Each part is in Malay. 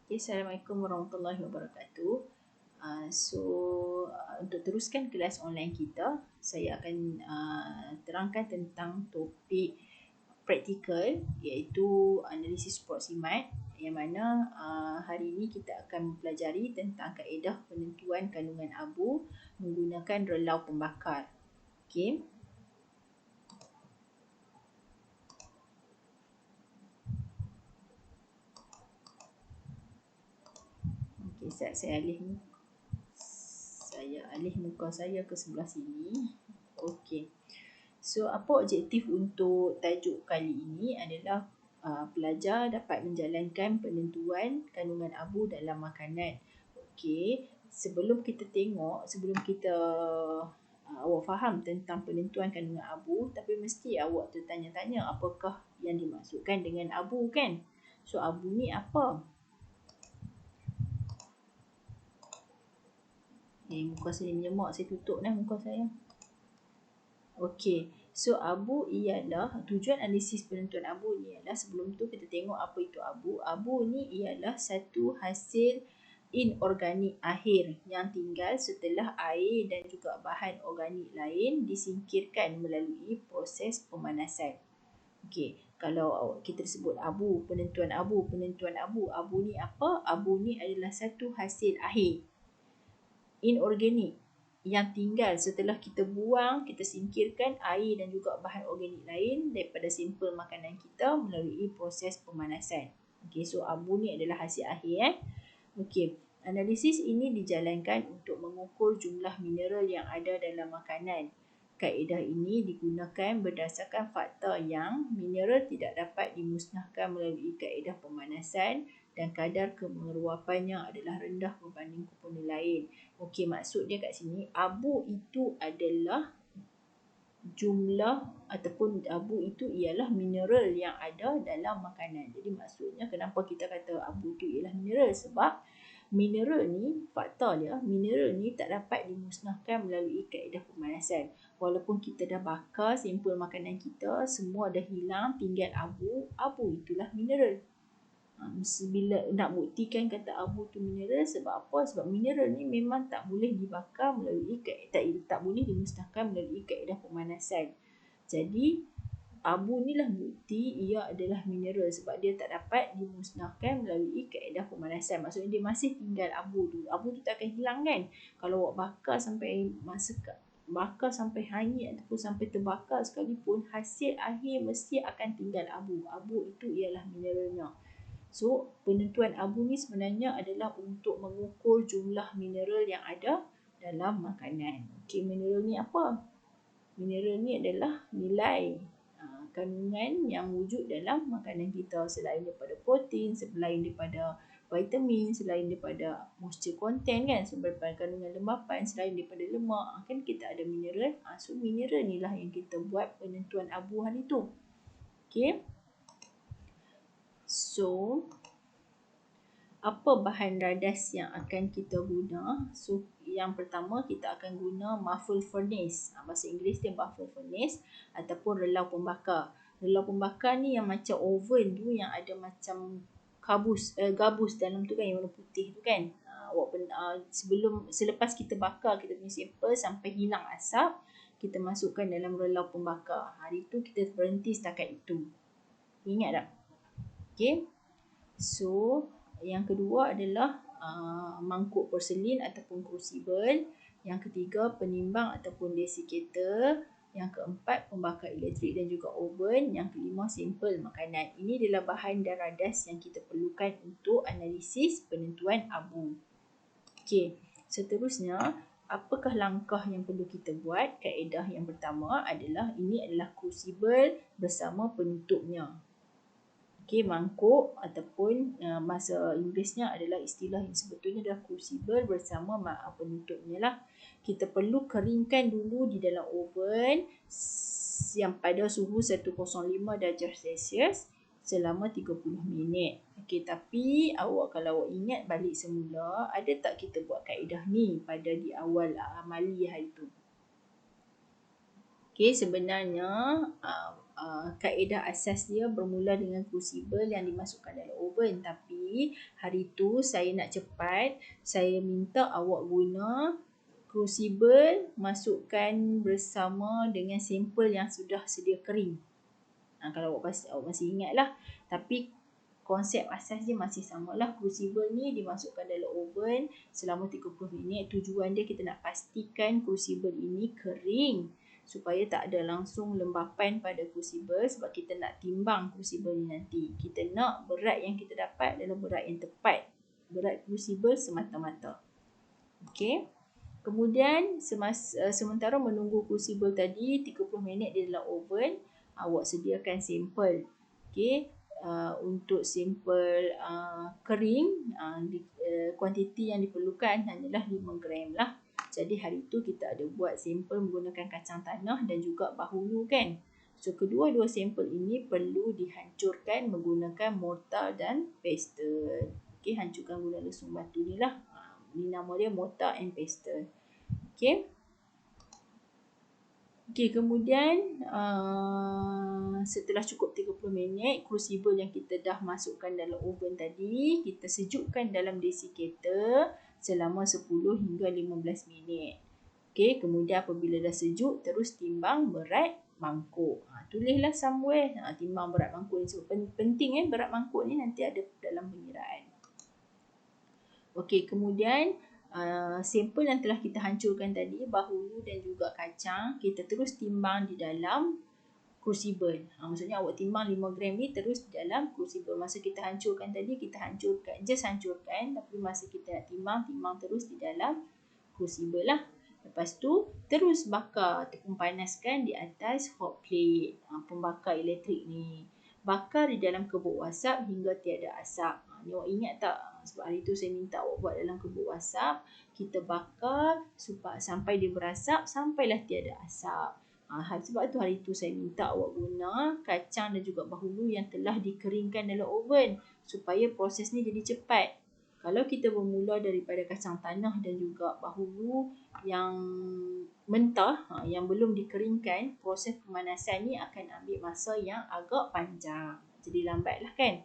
Okay, Assalamualaikum warahmatullahi wabarakatuh. Untuk teruskan kelas online kita, saya akan terangkan tentang topik praktikal iaitu analisis proximat, yang mana hari ini kita akan mempelajari tentang kaedah penentuan kandungan abu menggunakan relau pembakar. Okey. Okey, saya alih muka saya ke sebelah sini. Okey. So, apa objektif untuk tajuk kali ini adalah pelajar dapat menjalankan penentuan kandungan abu dalam makanan. Okey, sebelum kita awak faham tentang penentuan kandungan abu, tapi mesti awak tertanya-tanya apakah yang dimaksudkan dengan abu, kan? So, abu ni apa? Muka saya menyemak, saya tutup dah muka saya. Okey, so abu ialah, tujuan analisis penentuan abu ni ialah, sebelum tu kita tengok apa itu abu. Abu ni ialah satu hasil inorganik akhir yang tinggal setelah air dan juga bahan organik lain disingkirkan melalui proses pemanasan. Okey, kalau kita sebut abu, penentuan abu. Abu ni apa? Abu ni adalah satu hasil akhir inorganik yang tinggal setelah kita buang, kita singkirkan air dan juga bahan organik lain daripada sampel makanan kita melalui proses pemanasan. Okey, so abu ni adalah hasil akhir. Okey, analisis ini dijalankan untuk mengukur jumlah mineral yang ada dalam makanan. Kaedah ini digunakan berdasarkan fakta yang mineral tidak dapat dimusnahkan melalui kaedah pemanasan dan kadar kemeruapannya adalah rendah berbanding komponen lain. Okey, maksud dia kat sini, abu itu adalah jumlah ataupun abu itu ialah mineral yang ada dalam makanan. Jadi maksudnya kenapa kita kata abu itu ialah mineral, sebab mineral ni, fakta dia, mineral ni tak dapat dimusnahkan melalui kaedah pemanasan. Walaupun kita dah bakar sampel makanan kita, semua dah hilang, tinggal abu, abu itulah mineral. Bila nak buktikan kata abu tu mineral, sebab apa? Sebab mineral ni memang tak boleh dibakar melalui tak boleh dimusnahkan melalui kaedah pemanasan. Jadi abu ni lah bukti ia adalah mineral, sebab dia tak dapat dimusnahkan melalui kaedah pemanasan. Maksudnya dia masih tinggal abu tu. Abu tu tak akan hilang, kan? Kalau awak bakar sampai hanyut ataupun sampai terbakar sekalipun, hasil akhir mesti akan tinggal abu. Abu itu ialah mineralnya. So, penentuan abu ni sebenarnya adalah untuk mengukur jumlah mineral yang ada dalam makanan. Okey, mineral ni apa? Mineral ni adalah nilai kandungan yang wujud dalam makanan kita, selain daripada protein, selain daripada vitamin, selain daripada moisture content, kan, selain daripada kandungan lembapan, selain daripada lemak, kan kita ada mineral. So mineral ni lah yang kita buat penentuan abu hari tu. Okey. So, apa bahan radas yang akan kita guna? So, yang pertama kita akan guna muffle furnace. Bahasa Inggeris dia muffle furnace ataupun relau pembakar. Relau pembakar ni yang macam oven tu, yang ada macam gabus dalam tu, kan, yang warna putih tu, kan. Selepas kita bakar kita punya sampel sampai hilang asap, kita masukkan dalam relau pembakar. Hari tu kita berhenti setakat itu. Ingat tak? Okey. So, yang kedua adalah mangkuk porselin ataupun crucible. Yang ketiga, penimbang ataupun desiccator. Yang keempat, pembakar elektrik dan juga oven. Yang kelima, sampel makanan. Ini adalah bahan dan radas yang kita perlukan untuk analisis penentuan abu. Okey, seterusnya, apakah langkah yang perlu kita buat? Kaedah yang pertama adalah, ini adalah crucible bersama penutupnya. Okey, mangkuk ataupun bahasa Inggerisnya adalah istilah yang sebetulnya adalah crucible bersama penutupnya lah. Kita perlu keringkan dulu di dalam oven yang pada suhu 105 darjah Celsius selama 30 minit. Okey, tapi kalau awak ingat balik semula, ada tak kita buat kaedah ni pada di awal amali hari tu? Okey, sebenarnya kaedah asas dia bermula dengan crucible yang dimasukkan dalam oven. Tapi hari tu saya nak cepat, saya minta awak guna crucible, masukkan bersama dengan sampel yang sudah sedia kering. Kalau awak masih ingat lah. Tapi konsep asas dia masih samalah. Crucible ni dimasukkan dalam oven selama 30 minit. Tujuan dia kita nak pastikan crucible ini kering supaya tak ada langsung lembapan pada crucible, sebab kita nak timbang crucible ni nanti. Kita nak berat yang kita dapat adalah berat yang tepat. Berat crucible semata-mata. Okey. Kemudian sementara menunggu crucible tadi 30 minit di dalam oven, awak sediakan sampel. Okey. Untuk sampel kering, kuantiti yang diperlukan hanyalah 5 gram lah. Jadi hari tu kita ada buat sampel menggunakan kacang tanah dan juga bahulu kan. So kedua-dua sampel ini perlu dihancurkan menggunakan mortar dan pestle. Okey, hancurkan guna lesung batu ni lah. Ini nama dia mortar and pestle. Okey. Okey, kemudian setelah cukup 30 minit, crucible yang kita dah masukkan dalam oven tadi, kita sejukkan dalam desiccator selama 10 hingga 15 minit. Okey, kemudian apabila dah sejuk, terus timbang berat mangkuk. Tulislah somewhere timbang berat mangkuk ni. Sebab penting berat mangkuk ni nanti ada dalam pengiraan. Okey, kemudian sampel yang telah kita hancurkan tadi, bahulu dan juga kacang, kita terus timbang di dalam crucible. Maksudnya awak timbang 5 gram ni terus di dalam crucible. Masa kita hancurkan tadi, kita hancurkan. Tapi masa kita nak timbang terus di dalam crucible lah. Lepas tu, terus bakar ataupun panaskan di atas hot plate. Pembakar elektrik ni. Bakar di dalam kebuk wasap hingga tiada asap. Ni awak ingat tak? Sebab hari tu saya minta awak buat dalam kebuk wasap. Kita bakar sampai dia berasap, sampailah tiada asap. Sebab tu hari tu saya minta awak guna kacang dan juga bahulu yang telah dikeringkan dalam oven. Supaya proses ni jadi cepat. Kalau kita bermula daripada kacang tanah dan juga bahulu yang mentah, yang belum dikeringkan, proses pemanasan ni akan ambil masa yang agak panjang. Jadi lambatlah kan?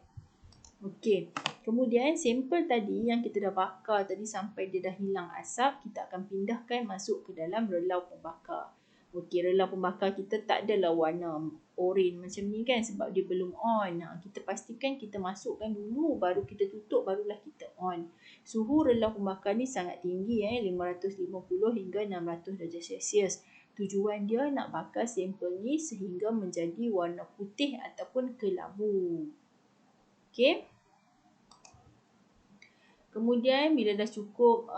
Okey, kemudian sampel tadi yang kita dah bakar tadi sampai dia dah hilang asap, kita akan pindahkan masuk ke dalam relau pembakar. Okey, relau pembakar kita tak adalah warna oren macam ni kan, sebab dia belum on. Kita pastikan kita masukkan dulu, baru kita tutup, barulah kita on. Suhu relau pembakar ni sangat tinggi, 550 hingga 600 darjah Celsius. Tujuan dia nak bakar sampel ni sehingga menjadi warna putih ataupun kelabu. Okey. Kemudian bila dah cukup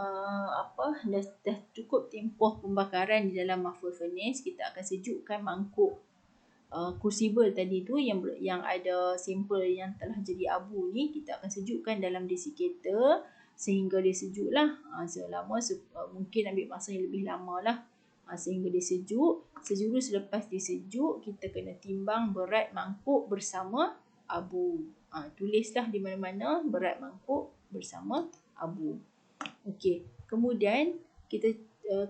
dah cukup tempoh pembakaran di dalam muffle furnace, kita akan sejukkan mangkuk crucible tadi tu yang ada sampel yang telah jadi abu ni, kita akan sejukkan dalam desiccator sehingga dia sejuk lah. Selama mungkin ambil masa yang lebih lama lah. Sehingga dia sejuk. Sejurus selepas dia sejuk, kita kena timbang berat mangkuk bersama abu. Tulislah di mana-mana berat mangkuk bersama abu. Okey, kemudian kita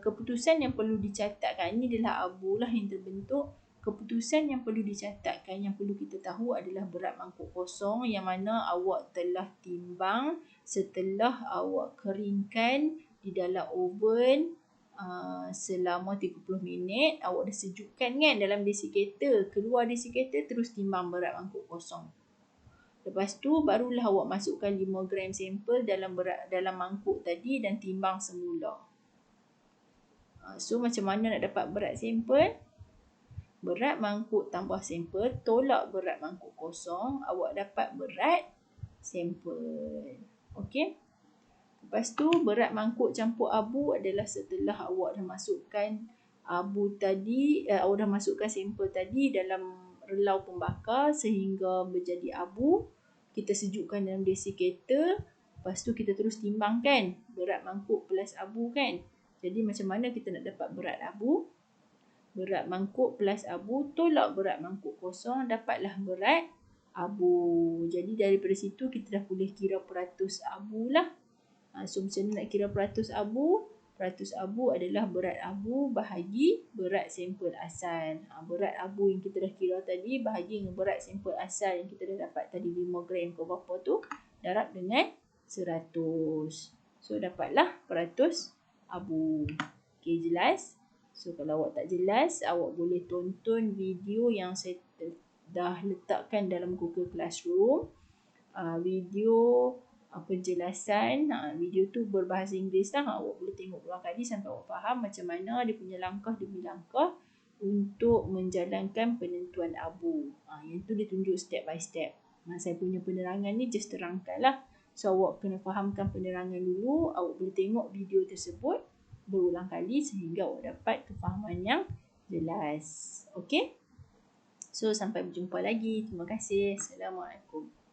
keputusan yang perlu dicatatkan, ini adalah abu lah yang terbentuk. Keputusan yang perlu dicatatkan, yang perlu kita tahu adalah berat mangkuk kosong yang mana awak telah timbang setelah awak keringkan di dalam oven selama 30 minit. Awak dah sejukkan kan dalam desiccator. Keluar desiccator terus timbang berat mangkuk kosong. Lepas tu barulah awak masukkan 5 gram sampel dalam mangkuk tadi dan timbang semula. So macam mana nak dapat berat sampel? Berat mangkuk tambah sampel tolak berat mangkuk kosong, awak dapat berat sampel. Okey. Lepas tu berat mangkuk campur abu adalah setelah awak dah masukkan abu tadi, awak dah masukkan sampel tadi dalam relau pembakar sehingga menjadi abu. Kita sejukkan dalam desiccator. Lepas tu kita terus timbangkan berat mangkuk plus abu kan. Jadi macam mana kita nak dapat berat abu? Berat mangkuk plus abu tolak berat mangkuk kosong, dapatlah berat abu. Jadi daripada situ kita dah boleh kira peratus abu lah. So macam mana nak kira peratus abu? peratus abu adalah berat abu bahagi berat sampel asal. Berat abu yang kita dah kira tadi bahagi dengan berat sampel asal yang kita dah dapat tadi 5 gram ke berapa tu, darab dengan 100. So dapatlah peratus abu. Okay, jelas? So kalau awak tak jelas, awak boleh tonton video yang saya dah letakkan dalam Google Classroom. Video penjelasan, video tu berbahasa Inggeris lah. Awak boleh tengok berulang kali sampai awak faham macam mana dia punya langkah demi langkah untuk menjalankan penentuan abu. Yang tu dia tunjuk step by step. Saya punya penerangan ni just terangkan lah. So awak kena fahamkan penerangan dulu. Awak boleh tengok video tersebut berulang kali sehingga awak dapat kefahaman yang jelas. Okay? So sampai berjumpa lagi. Terima kasih. Assalamualaikum.